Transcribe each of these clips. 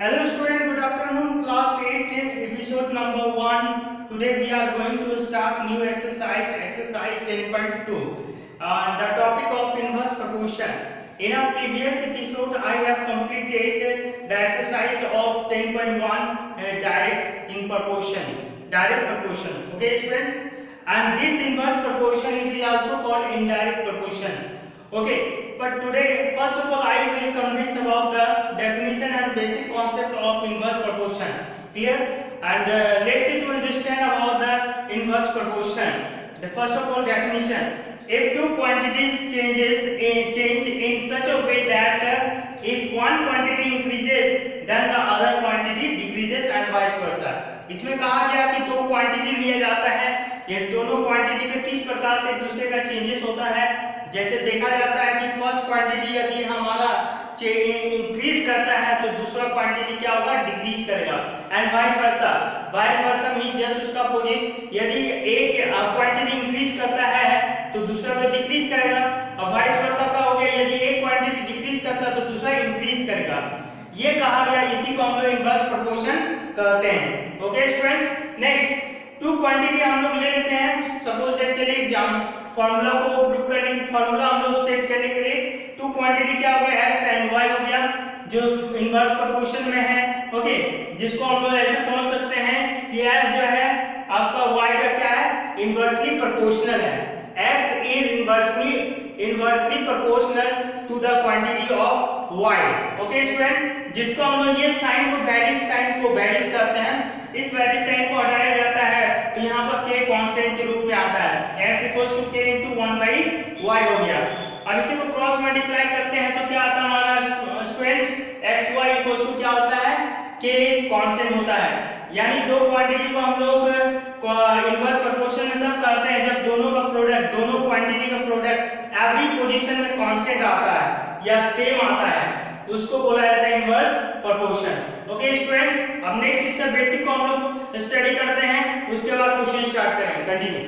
Hello student, good afternoon. Class 8, episode number 1. Today we are going to start new exercise 10.2. The topic of inverse proportion. In our previous episode, I have completed the exercise of 10.1 direct proportion. Okay students? And this inverse proportion is also called indirect proportion. Okay, but today first of all I will convince about the definition and basic concept of inverse proportion. Clear? And let's see to understand about the inverse proportion. The first of all definition: if two quantities change in such a way that if one quantity increases then the other quantity decreases and vice versa. इसमें कहा गया कि दो quantity लिया जाता है, ये दोनों क्वांटिटी में किस प्रकार से एक दूसरे का चेंजेस होता है। जैसे देखा जाता है कि फर्स्ट क्वांटिटी यदि हमारा इंक्रीज करता है तो दूसरा क्वांटिटी क्या होगा, डिक्रीज करेगा। And vice versa mean just उसका अपोजिट, यदि एक क्वांटिटी इंक्रीज करता है तो दूसरा तो डिक्रीज करेगा, और वाइस वर्सा का हो गया, यदि एक क्वांटिटी डिक्रीज करता है तो दूसरा इंक्रीज करेगा। ये कहा गया, इसी को हम लोग इनवर्स प्रोपोर्शन कहते हैं। Okay students, next two quantity हम लोग ले लेते हैं। सपोज दैट के लिए एग्जाम फार्मूला को प्रूव करने की फार्मूला हम लोग सेट करने के लिए टू क्वांटिटी क्या हो गया, x एंड y हो गया, जो इनवर्स प्रोपोर्शन में है। ओके, जिसको हम लोग ऐसे समझ सकते हैं कि x जो है आपका y का क्या है, इनवर्सली प्रोपोर्शनल है। x is inversely proportional to the quantity of y। Okay student, जिसको हम लोग ये साइन को वेरिस करते हैं। इस वेरिस साइन को हटाया जाता है तो यहाँ पर k कांस्टेंट के रूप में आता है। x = k × 1/y हो गया। अब इसी को क्रॉस मल्टीप्लाई करते हैं तो क्या आता है हमारा स्टूडेंट्स, xy = क्या होता है, k कांस्टेंट होता है। यानी दो क्वांटिटी को हम लोग इनवर्स प्रोपोर्शन में तब करते हैं जब दोनों क्वांटिटी का प्रोडक्ट एवरी पोजीशन में कांस्टेंट आता है या सेम आता है, उसको बोला जाता है इनवर्स प्रोपोर्शन। ओके स्टूडेंट्स, अब नेक्स्ट इसका बेसिक को हम लोग स्टडी करते हैं, उसके बाद क्वेश्चन स्टार्ट करेंगे। Continue.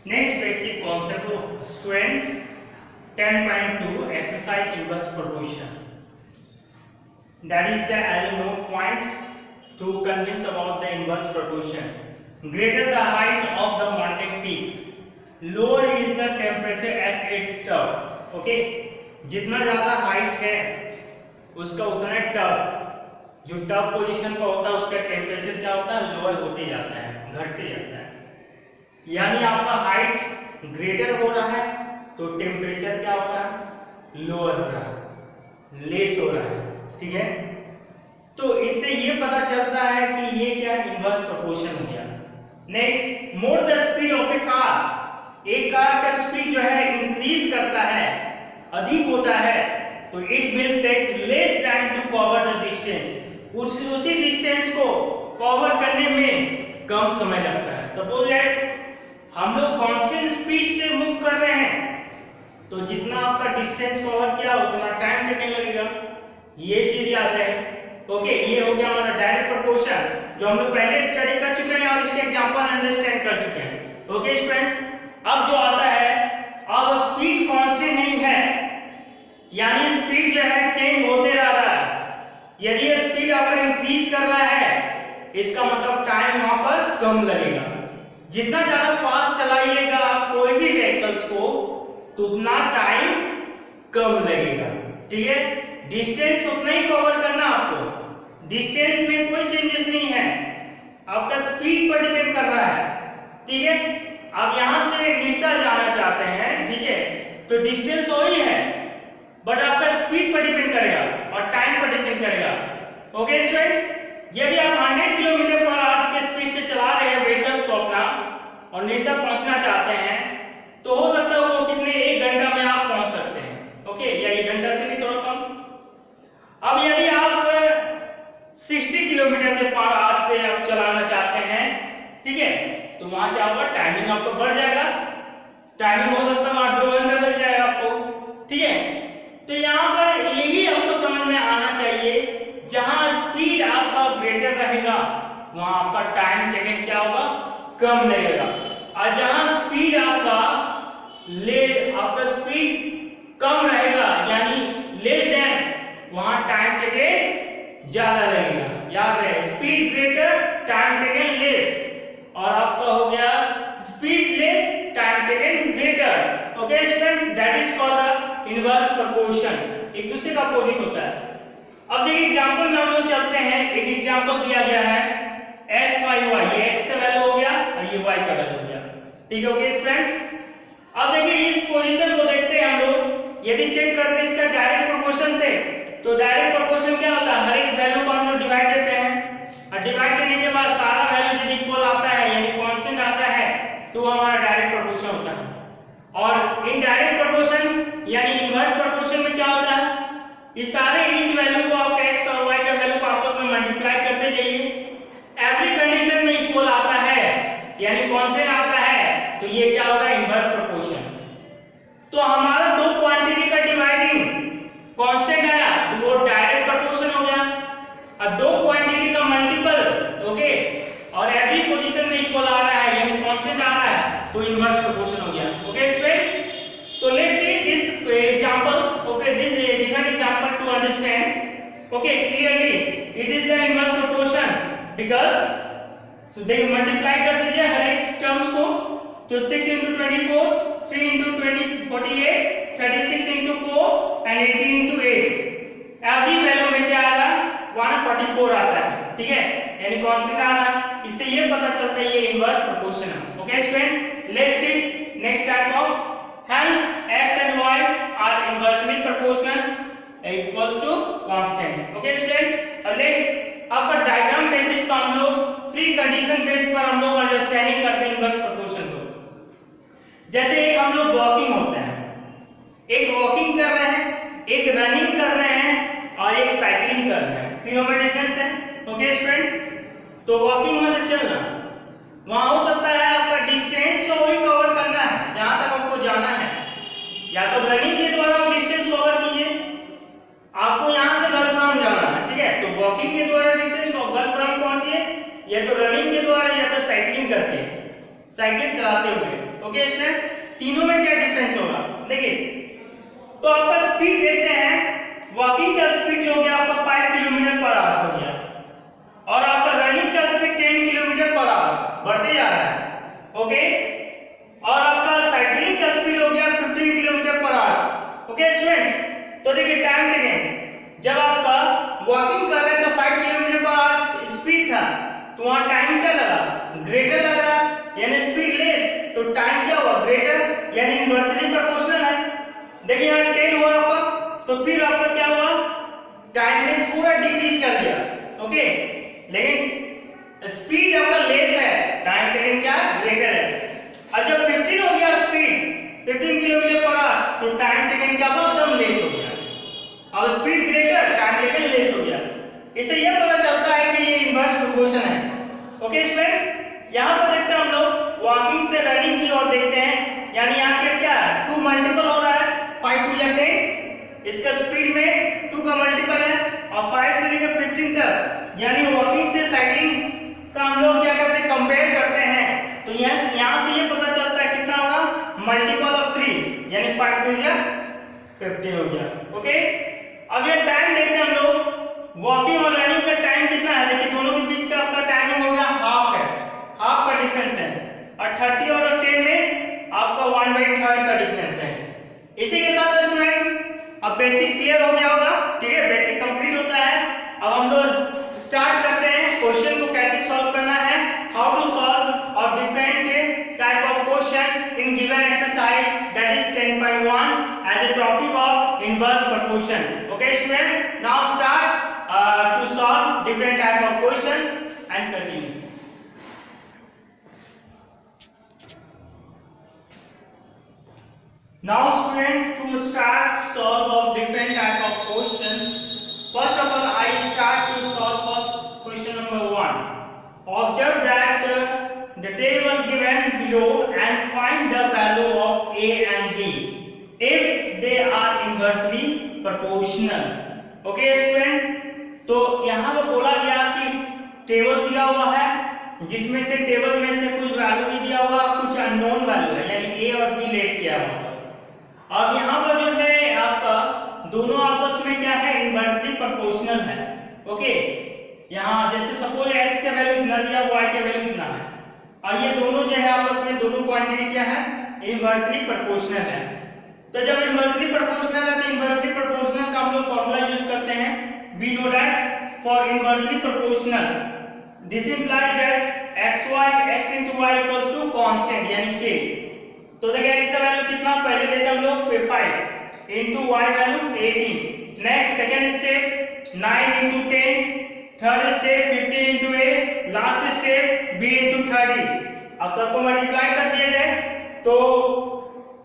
Next basic concept of students 10.2 exercise inverse proportion, that is I'll note points to convince about the inverse proportion. Greater the height of the mountain peak, lower is the temperature at its top. Okay, जितना ज्यादा height है उसका उतना top, जो top position का होता है उसका टेम्परेचर क्या होता है, लोअर होते जाता है, घटते जाता है। यानी आपका हाइट ग्रेटर हो रहा है तो टेम्परेचर क्या हो रहा है, लोअर हो रहा है, लेस हो रहा है। ठीक है, तो इससे ये पता चलता है कि ये क्या इनवर्स प्रोपोर्शन हो गया। Next, more the speed of a car, एक कार का स्पीड जो है इंक्रीज करता है, अधिक होता है, तो it will take less time to cover the distance, उसी डिस्टेंस को कवर करने में कम समय लगता है। सपोज हम लोग कांस्टेंट स्पीड से मूव कर रहे हैं तो जितना आपका डिस्टेंस कवर किया उतना टाइम लगने लगेगा, ये चीज याद है। ओके, ये हो गया हमारा डायरेक्ट प्रोपोर्शन जो हम लोग पहले स्टडी कर चुके हैं और इसके एग्जांपल अंडरस्टैंड कर चुके हैं। ओके स्टूडेंट्स, अब जो आता है, अब स्पीड कांस्टेंट नहीं है, यानी स्पीड जो है चेंज होते रह रहा है। यदि स्पीड आपका इंक्रीज कर रहा है इसका मतलब टाइम वहां पर कम लगेगा। जितना ज्यादा फास्ट चलाइएगा आप कोई भी व्हीकल्स को तो उतना टाइम कम लगेगा। ठीक है, डिस्टेंस उतना ही कवर करना आपको, डिस्टेंस में कोई चेंजेस नहीं है, आपका स्पीड पर डिपेंड कर रहा है। ठीक है, आप यहां से निशा जाना चाहते हैं, ठीक है, तो डिस्टेंस वही है बट आपका स्पीड पर डिपेंड करेगा और टाइम पर डिपेंड करेगा। ओके स्टूडेंट्स, यदि आप 100 km/h के स्पीड से चला रहे हैं व्हीकल्स को अपना और निशा पहुंचना चाहते हैं तो हो सकता है वो कितने 1 घंटा में आप पहुंच सकते हैं। ओके, या 1 घंटा से भी थोड़ा कम। अब यदि आप 60 km/h से आप चलाना चाहते हैं, ठीक है, तो वहां क्या होगा, टाइमिंग आपका बढ़ जाएगा, टाइमिंग हो सकता है वहां 2 घंटा लग जाएगा आपको। ठीक है, तो यहाँ पर यही आपको समझ में आना चाहिए, जहां स्पीड आपका ग्रेटर रहेगा वहां आपका टाइम टेकन क्या होगा, कम लगेगा, और जहां स्पीड आपका ले आपका स्पीड कम रहेगा यानी लेस देन, वहां टाइम टेकन ज्यादा लगेगा। याद रहे, speed greater time taken less, और आपका हो गया speed less time taken greater. Okay student, that is called the inverse proportion, एक दूसरे का अपोजिट होता है। अब देखिए एग्जांपल में हम लोग चलते हैं। एक एग्जांपल दिया गया है x y y, ये x का वैल्यू हो गया और ये y का वैल्यू हो गया। ठीक है ओके फ्रेंड्स, अब देखिए इस पोजीशन को देखते हैं हम लोग। यदि चेक करते हैं इसका डायरेक्ट प्रोपोर्शन से, तो डायरेक्ट प्रोपोर्शन क्या होता है, हर एक वैल्यू को हम लोग डिवाइड देते हैं और डिवाइड करने के बाद सारा वैल्यू यदि इक्वल आता है यानी कांस्टेंट आता है तो हमारा डायरेक्ट प्रोपोर्शन होता है। और इनडायरेक्ट प्रोपोर्शन यानी इनवर्स प्रोपोर्शन में क्या होता है, इस सारे ईच वैल्यू को आप x और y का वैल्यू को आपस में मल्टीप्लाई करते जाइए, एवरी कंडीशन में इक्वल आता है यानी कांस्टेंट आता है, तो ये क्या होगा, इनवर्स प्रोपोर्शन। तो हमारा दो क्वांटिटी का डिवाइडिंग कांस्टेंट आया तो वो डायरेक्ट प्रोपोर्शन हो गया, और दो क्वांटिटी का मल्टीपल ओके और एवरी पोजीशन में इक्वल आ रहा है यानी कांस्टेंट आ रहा है तो इनवर्स प्रोपोर्शन हो गया। Okay students, so let's see this examples. Okay, this given example to understand. Okay, clearly it is the inverse proportion because so they multiply कर दीजिए हर एक टर्म्स को, तो 6 into 24, 3 into 20 48, 36 into 4 and 18 into 8, every value में क्या आ रहा है 144 आता है। ठीक है, यानी कांस्टेंट आ रहा है, इससे ये पता चलता है ये इनवर्स प्रोपोर्शन है। Okay student, let's see next type of, hence x and y are inversely proportional equals to constant। okay student, अब next आपका डायग्राम बेसिस पर हम लोग थ्री कंडीशन बेस पर हम लोग अंडरस्टैंडिंग करते हैं इनवर्स प्रोपोर्शन को। जैसे एक हम लोग वॉकिंग होता है, एक वॉकिंग कर रहे हैं, एक रनिंग कर रहे हैं और एक साइकिलिंग कर रहे हैं, तीनों में डिफरेंस है। ओके स्टूडेंट्स, तो वॉकिंग मतलब चलना, वहां हो सकता है आपका डिस्टेंस को वही कवर करना है जहां तक आपको जाना है, या तो रनिंग के द्वारा आप डिस्टेंस कवर कीजिए, आपको यहां से गलपुराम जाना है, ठीक है, तो वॉकिंग के द्वारा डिस्टेंस को गलपुराम पहुंचिए, या तो रनिंग के द्वारा या तो साइकिलिंग करके, साइकिल चलाते हुए। ओके स्टूडेंट, तीनों में क्या डिफरेंस होगा देखिए, तो आपका स्पीड देखते हैं, वॉकिंग का स्पीड जो हो गया आपका 5 किलोमीटर पर आवर हो गया, और आपका रनिंग का स्पीड 10 किलोमीटर पर आवर बढ़ते जा रहा है। ओके, और आपका साइकिलिंग का स्पीड हो गया 15 kilometre per hour. Okay students, तो देखिए टाइम टेकन, जब आपका वॉकिंग कर रहे हैं तो 5 किलोमीटर पर आवर स्पीड था, तो वहां टाइम क्या लगा, ग्रेटर लग रहा, यानी स्पीड लेस, तो टाइम क्या हुआ, ग्रेटर, यानी इनवर्सली प्रोपोर्शनल है। देखिए यहां 10 हुआ आपका, तो फिर आपका क्या हुआ, टाइम ने थोड़ा डिक्रीज कर दिया। ओके, लेकिन स्पीड आपका लेस है, टाइम टेकन क्या ग्रेटर है। और जब 15 हो गया स्पीड 15 किलोमीटर पर आवर, तो टाइम टेकन क्या हुआ, एकदम लेस हो गया, और speed greater time taken less हो गया। इससे यह पता चलता है कि ये इनवर्स प्रोपोर्शन है। ओके स्टूडेंट्स, यहां पर देखते हैं हम लोग वॉकिंग से रनिंग की ओर देखते हैं, यानी यहां पे क्या है 2 मल्टीपल हो रहा है, 5 2 या 10, इसका स्पीड में 2 का मल्टीपल है, और 5 से लेकर 15 तक, यानी वॉकिंग से साइकिलिंग का हम लोग क्या करते हैं, कंपेयर करते हैं, तो यहां से ये पता चलता है कितना होगा, मल्टीपल ऑफ 3, यानी 5 3 या 15 हो गया। ओके, अब ये टाइम देखते हैं हम लोग, वॉकिंग और रनिंग का टाइम कितना है, देखिए दोनों के बीच का आपका टाइमिंग हो गया हाफ है, हाफ का डिफरेंस है, और 30 और 10 में आपका 1/3 का डिफरेंस है। इसी के साथ स्टूडेंट अब बेसिक क्लियर हो गया होगा, ठीक है, बेसिक कंप्लीट होता है। अब हम लोग स्टार्ट करते हैं क्वेश्चन को कैसे सॉल्व करना है, हाउ टू सॉल्व और different type of question in given exercise, that is 10.1 as a topic of inverse proportion. Okay student, now start to solve different type of questions and continue. Now student, to start solve of different type of questions, first of all I start to solve first question number 1. Observe that the table given below and find the value of A and B if they are inversely proportional. Okay student, तो यहाँ पर बोला गया कि table दिया हुआ है, जिसमें से टेबल में से कुछ वैल्यू भी दिया हुआ, कुछ अननोन वैल्यू है, यानी ए और बी लेट किया वहां पर। अब यहाँ पर जो है आपका दोनों आपस में क्या है, इनवर्सली प्रोपोर्शनल है। ओके, यहाँ जैसे सपोज x का वैल्यू इतना दिया, y का वैल्यू इतना है, और ये दोनों जो है आपस में दोनों क्वांटिटी क्या है, इनवर्सली प्रोपोर्शनल है। तो जब इनवर्सली प्रोपोर्शनल है तो इनवर्सली प्रोपोर्शनल का हम लोग फॉर्मूला यूज करते हैं। We know that for inversely proportional this implies that x into y equals to constant यानी k। तो देखिए x का वैल्यू कितना, पहले लेते हम लोग 5 into y value 18। Next second step 9 into 10, third step 15 into 8, last step b into 30। अब सबको मल्टीप्लाई कर दिया जाए तो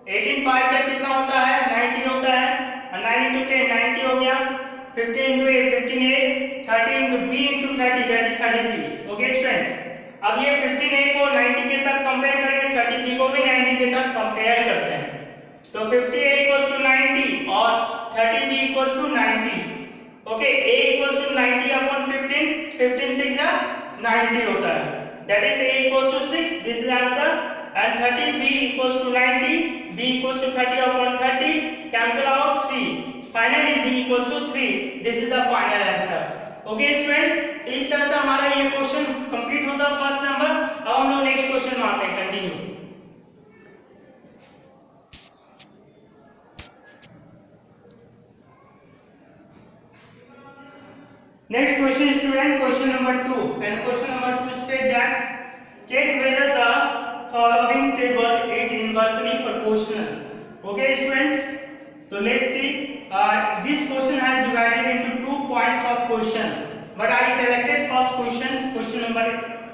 18 5 का कितना होता है, 90 होता है, और 9 into 10 90 हो गया, 15 into 8 15a, 30 into b into 30 that is 30b। Okay students, अब ये 15a को 90 के साथ कंपेयर करेंगे, 30b को भी 90 के साथ कंपेयर करते हैं, तो 50a equals to 90 और 30b equals to 90। Okay, a equals to 90 upon 15, 15 6 जा 90 होता है, that is a equals to 6, this is answer, and 30b equals to 90, b equals to 30 upon 30, cancel out 3, finally b equals to 3, this is the final answer। Okay students, इस तरह से हमारा ये question complete होता है first number. अब हम लोग नेक्स्ट क्वेश्चन में आते हैं, continue. Next question student, question number 2, and question number 2 state that check whether the following table is inversely proportional. Okay students, so let's see, this question has divided into 2 points of questions, but I selected first question, question number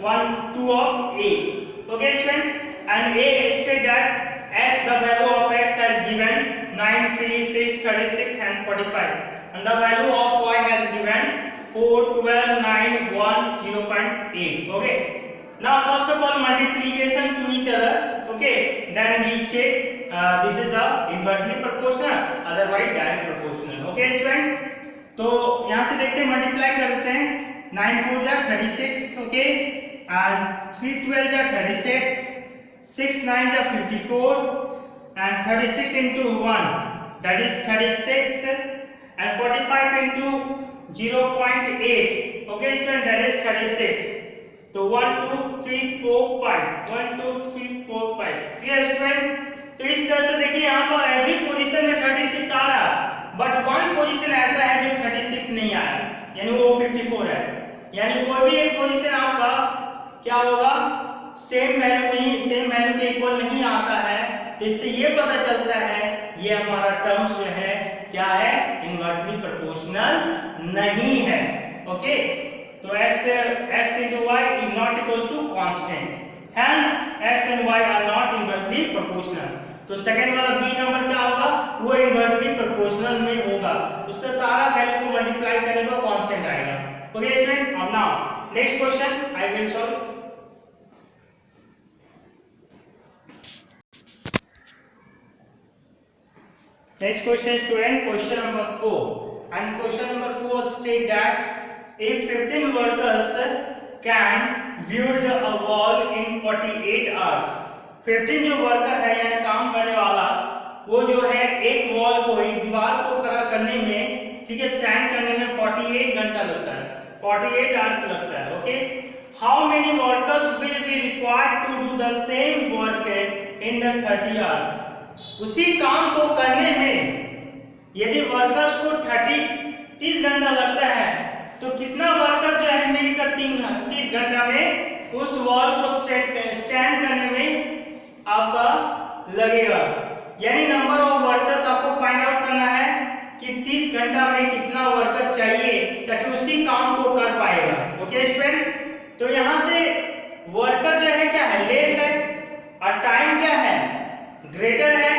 1 2 of A। okay students, and A stated that x, the value of x has given 9 3 6 36 and 45, and the value of y has given 4 12 9 1 0.8। okay, now first of all multiplication to each other, okay, then we check this is the inversely proportional, otherwise direct proportional। okay students, तो यहाँ से देखते हैं, multiply कर देते हैं, 9 4 जा 36, okay, and 3 12 जा 36, 6 9 जा 54, and 36 into 1 that is 36, and 45 into 0.8, okay student, that is 36। तो 1 2 3 4 5 1 2 3 4 5, क्लियर स्टूडेंट्स। तो इस तरह से देखिए यहाँ पर एवरी पोजीशन में 36 आ रहा है, बट वन पोजीशन ऐसा है जो 36 नहीं आया, यानी वो 54 है, यानी कोई भी एक पोजीशन आपका क्या होगा, सेम वैल्यू नहीं, सेम वैल्यू के इक्वल नहीं आता है, तो इससे ये पता चलता है ये हमारा टर्म्स जो है क्या है, इनवर्सली प्रोपोर्शनल नहीं है। ओके, तो x into y is not equals to constant, hence x and y are not inversely proportional। तो सेकंड वाला बी नंबर क्या होगा, वो इनवर्सली प्रोपोर्शनल में होगा, उसका सारा वैल्यू को मल्टीप्लाई करने पर कांस्टेंट आएगा। ओके स्टूडेंट, अब now next question I will solve. Next question student, question number 4, and question number 4 state that if 15 workers can build a wall in 48 hours, 15 जो वर्कर है यानी काम करने वाला, वो जो है एक वॉल को, एक दीवार को खड़ा करने में, ठीक है, स्टैंड करने में 48 घंटा लगता है, 48 आवर्स लगता है। Okay, how many workers will be required to do the same work in the 30 hours. उसी काम को करने में यदि वर्कर्स को 30 घंटा लगता है, तो कितना वर्कर जो है मिलकर 30 घंटा में उस वॉल को स्टैंड करने में आपका लगेगा, यानी नंबर ऑफ वर्कर्स आपको फाइंड आउट करना है कि 30 घंटा में कितना वर्कर चाहिए ताकि उसी काम को कर पाएगा। ओके स्टूडेंट्स, तो यहाँ से वर्कर जो है क्या है, लेस है, और टाइम क्या है, ग्रेटर है,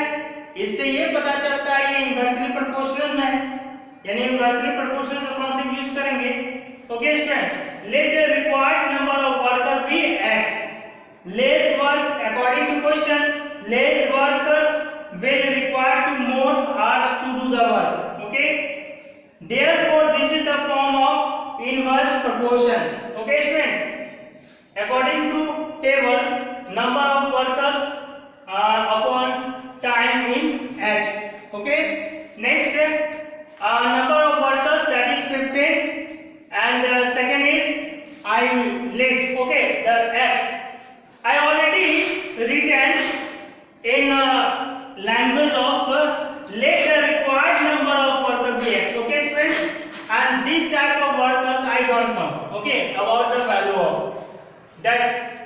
इससे ये पता चलता है ये इनवर्सली प्रोपोर्शनल है, यानी इनवर्सली प्रोपोर्शनल का कॉन्सेप्ट यूज करेंगे। Okay students, let the required number of worker bee x, less work according to question, less workers will require to more hours to do the work। okay, therefore this is the form of inverse proportion। okay student, according to table number of workers upon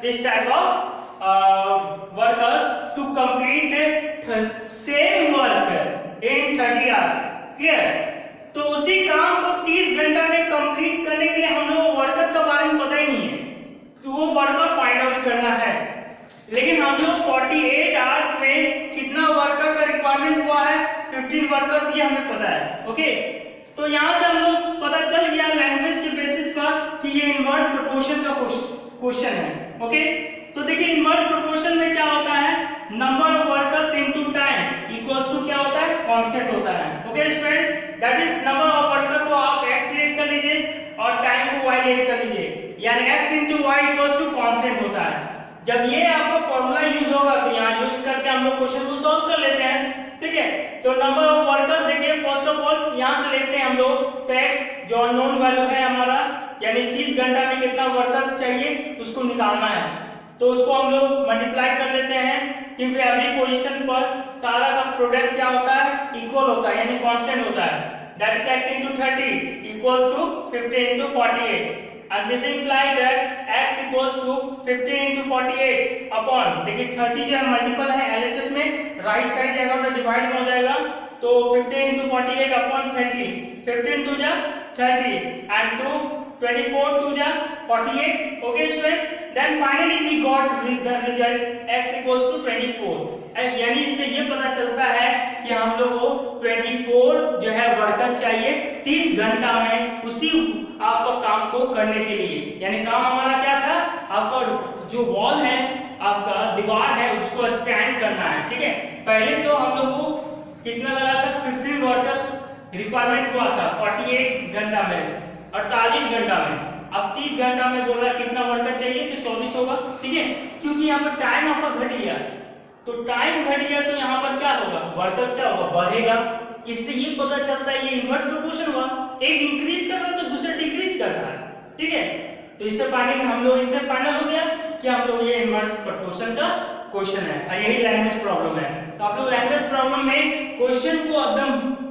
this type of workers to complete same work in 30 hours. Clear? तो उसी काम को 30 घंटा में complete करने के लिए हम लोग वर्कर के बारे में पता ही नहीं है, तो वो वर्कर फाइंड आउट करना है। लेकिन हम लोग 48 आवर्स में कितना वर्कर का रिक्वायरमेंट हुआ है, 15 वर्कर्स, ये हमें पता है। ओके, तो यहाँ से हम लोग पता चल गया लैंग्वेज के बेसिस पर कि ये इनवर्स प्रोपोर्शन का क्वेश्चन है। ओके, तो देखिए इनवर्स प्रोपोर्शन में क्या होता है, number of workers into time equals to क्या होता है, कांस्टेंट होता है। Okay students, that is number of worker को आप x लेट कर लीजिए और टाइम को y लेट कर लीजिए, यानी x into y equals to constant होता है। जब ये आपका फॉर्मूला यूज होगा तो यहाँ यूज करके हम लोग क्वेश्चन को सॉल्व कर लेते हैं। ठीक है, तो नंबर ऑफ वर्कर्स देखिए, फर्स्ट ऑफ ऑल यहाँ से लेते हैं हम लोग, तो x जो अननोन वैल्यू है हमारा, यानी 30 घंटा में कितना वर्कर्स चाहिए उसको निकालना है, तो उसको हम लोग मल्टीप्लाई कर लेते हैं, क्योंकि एवरी पोजीशन पर सारा का प्रोडक्ट क्या होता है, इक्वल होता है, यानी कांस्टेंट होता है। That is x into 30 equals to 50 into 48, and this implies that x equals to 50 into 48 upon, देखिए 30 जो है मल्टीपल है LHS में, राइट साइड जाएगा तो डिवाइड में हो जाएगा, तो 50 into 48 upon 30, 15 2 जा 30 and 2 24 2 जा 48. Okay students, then finally we got the result x equals to 24, यानी इससे ये पता चलता है कि हम लोग को 24 जो है वर्कर चाहिए 30 घंटा में उसी आपका काम को करने के लिए। यानी काम हमारा क्या था, आपका जो वॉल है, आपका दीवार है, उसको स्टैंड करना है। ठीक है, पहले तो हम लोग को कितना लगा था, 15 वर्कर्स रिक्वायरमेंट हुआ था 48 घंटा में, 48 घंटा में। अब 30 घंटा में बोल रहा है कितना वर्कर चाहिए, तो 24 होगा। ठीक है, क्योंकि यहाँ पर टाइम आपका घट गया, तो टाइम घट गया तो यहाँ पर क्या होगा, वर्कर्स क्या होगा, बढ़ेगा। इससे ये पता चलता है ये इनवर्स प्रोपोर्शन हुआ, एक इंक्रीज कर रहा है तो दूसरा डिक्रीज कर रहा है। ठीक है, तो इससे फाइनली हम लोग इससे फाइनल हो गया कि हम लोग ये इनवर्स प्रोपोर्शन का क्वेश्चन है, और यही लैंग्वेज प्रॉब्लम है। तो आप लोग लैंग्वेज प्रॉब्लम में क्वेश्चन को एकदम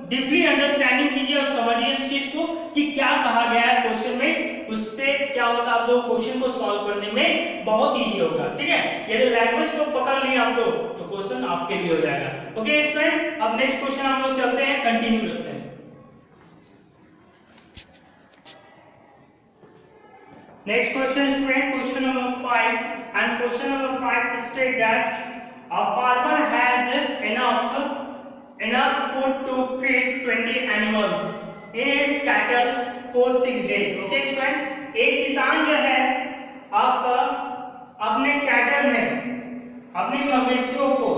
डीपली अंडरस्टैंडिंग कीजिए और समझिए इस चीज को कि क्या कहा गया है क्वेश्चन में, उससे क्या होता है आप लोग क्वेश्चन को सॉल्व करने में बहुत इजी होगा। ठीक है, यदि लैंग्वेज को पकड़ लिए आप लोग तो क्वेश्चन आपके लिए हो जाएगा। ओके स्टूडेंट्स, अब नेक्स्ट क्वेश्चन हम लोग चलते हैं, कंटिन्यू करते हैं। Next question student, question number 5, and question number 5 state that a farmer has enough food to feed 20 animals in his cattle for 6 days. Okay student, एक किसान जो है आपका अपने कैटल में, अपने मवेशियों को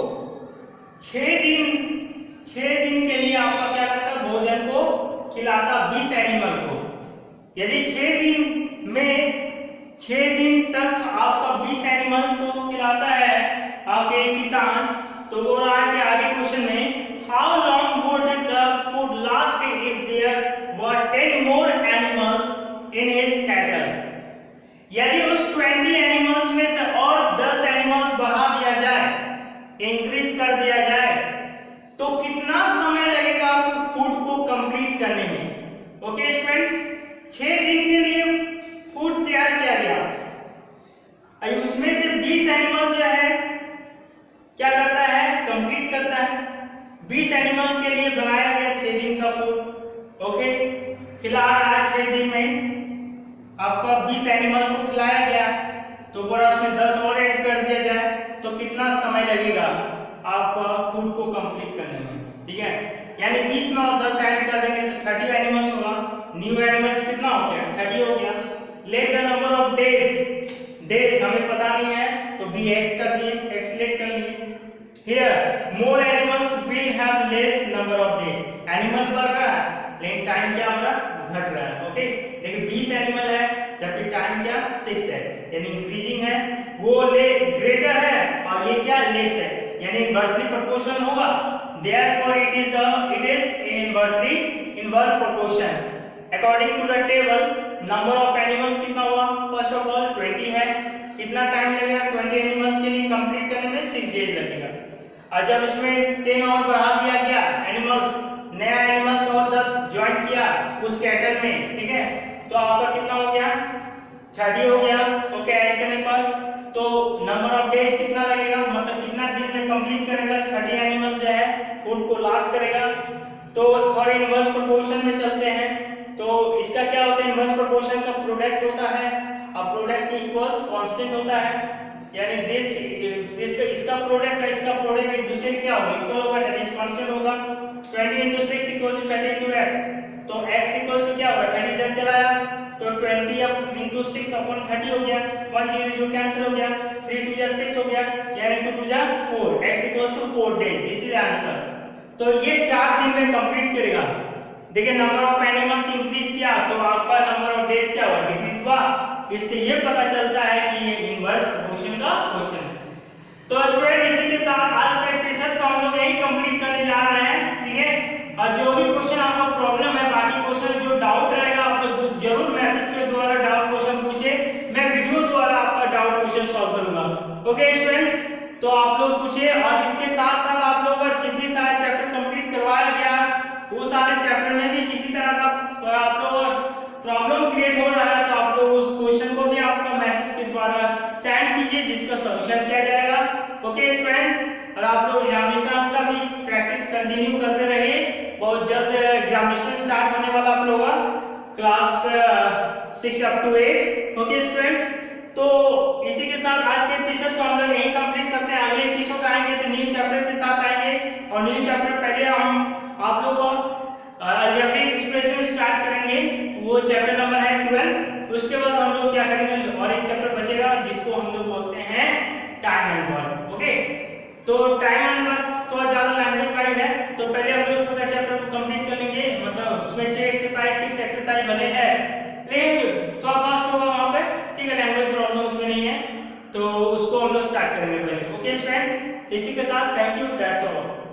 6 दिन के लिए आपका क्या करता है, भोजन को खिलाता 20 एनिमल को। यदि 6 दिन तक आपका 20 एनिमल को खिलाता है आपके किसान, तो वो रहा है कि आगे क्वेश्चन में how long would the food last if there were 10 more animals in his cattle? यदि उस 20 एनिमल्स में से और 10 एनिमल्स बढ़ा दिया जाए, इंक्रीज कर दिया जाए, तो कितना समय लगेगा आपको फूड को कंप्लीट करने में। ओके स्टूडेंट्स, 6 दिन के लिए फूड तैयार किया गया, उसमें से 20 एनिमल जो है क्या करता है, कंप्लीट करता है। 20 एनिमल के लिए बनाया गया 6 दिन का फूड। ओके, खिला रहा है 6 दिन में आपका 20 एनिमल को खिलाया गया, तो बड़ा उसमें 10 और ऐड कर दिया जाए तो कितना समय लगेगा आपका फूड को कंप्लीट करने में। ठीक है, यानी 20 में और 10 ऐड कर देंगे तो 30 एनिमल्स होगा। न्यू एनिमल्स कितना हो गया, 30 हो गया। Let the number of days हमें पता नहीं है तो bx कर दिए, x लेट कर लिए। Here more animals will have less number of day, animal बढ़ रहा है लेकिन टाइम क्या हो रहा है, घट रहा है। ओके, देखिए 20 एनिमल है जबकि टाइम क्या 6 है, यानी इंक्रीजिंग है, वो ले ग्रेटर है और ये क्या लेस है, यानी इनवर्सली प्रोपोर्शनल होगा। Therefore it is inversely inverse proportion. According to the table, number of animals कितना हुआ, फर्स्ट ऑफ ऑल 20 है, कितना टाइम लगेगा 20 एनिमल्स के लिए कंप्लीट करने में, 6 डेज लगेगा। और जब इसमें 10 और बढ़ा दिया गया एनिमल्स, नया एनिमल्स और 10 ज्वाइन किया उस कैटल में, ठीक है, तो आपका कितना हो गया 30 हो गया। ओके, ऐड करने पर तो नंबर ऑफ डेज कितना लगेगा, मतलब कितना दिन में कंप्लीट करेगा 30 एनिमल जो है फूड को लास्ट करेगा। तो फॉर इनवर्स प्रोपोर्शन में चलते हैं, तो इसका क्या होता है, इनवर्स प्रोपोर्शन का प्रोडक्ट होता है, अब प्रोडक्ट इक्वल्स कांस्टेंट होता है, यानी इसका प्रोडक्ट है, इसका प्रोडक्ट एक दूसरे के क्या होगा, इक्वल होगा, दैट इज कांस्टेंट होगा। 20 * 6 = 30 * x, तो x इक्वल्स टू क्या होगा, 30 इधर चला आया, तो 20 * 6 / 30 हो गया, 1 0 0 कैंसिल हो गया, 3 2 6 हो गया, यानी 2 2 4, x equals to 4 days, this is answer. तो ये 4 दिन में कंप्लीट करेगा। देखिए नंबर ऑफ एनिमल्स इंक्रीज किया तो आपका नंबर ऑफ डेज क्या हुआ, डिक्रीज हुआ। इससे ये पता चलता है कि ये इनवर्स प्रोपोर्शन का क्वेश्चन है। तो स्टूडेंट इसी के साथ आज का एपिसोड को हम लोग यही कंप्लीट करने जा रहे हैं, ठीक है। और जो भी क्वेश्चन आपको प्रॉब्लम है, बाकी क्वेश्चन जो डाउट रहेगा आप लोग जरूर मैसेज के द्वारा डाउट क्वेश्चन पूछे, मैं वीडियो द्वारा आपका डाउट क्वेश्चन सॉल्व करूंगा। ओके स्टूडेंट्स, तो आप लोग पूछे, और इसके साथ साथ आप लोग का जितने सारे चैप्टर कंप्लीट करवाया गया वो सारे चैप्टर में भी किसी तरह का आप लोग प्रॉब्लम क्रिएट हो रहा है तो आप लोग उस क्वेश्चन को भी आपका मैसेज के द्वारा सेंड कीजिए, जिसका सॉल्यूशन किया जाएगा। ओके स्टूडेंट्स, और आप लोग एग्जामिनेशन का भी प्रैक्टिस कंटिन्यू करते रहिए, बहुत जल्द एग्जामिनेशन स्टार्ट होने वाला आप लोगों का class 6 up to 8। Okay students, तो इसी के साथ आज के एपिसोड को हम लोग यहीं कंप्लीट करते हैं। अगले एपिसोड आएंगे तो न्यू चैप्टर के साथ आएंगे, और न्यू चैप्टर पहले हम आप लोग को अलजेब्रिक एक्सप्रेशन स्टार्ट करेंगे, वो चैप्टर नंबर है 12। उसके बाद हम लोग क्या करेंगे, और एक चैप्टर बचेगा जिसको हम लोग बोलते हैं टाइम एंड वर्क। ओके, तो टाइम एंड वर्क थोड़ा ज्यादा लैंग्वेज वाइज है, तो पहले हम लोग छोटा चैप्टर को कंप्लीट कर लेंगे, मतलब उसमें 6 एक्सरसाइज भले है लेकिन थोड़ा फास्ट होगा वहां पे, ठीक है, लैंग्वेज प्रॉब्लम उसमें नहीं है, तो उसको हम लोग स्टार्ट करेंगे पहले। ओके स्टूडेंट्स, इसी के साथ थैंक यू, दैट्स ऑल।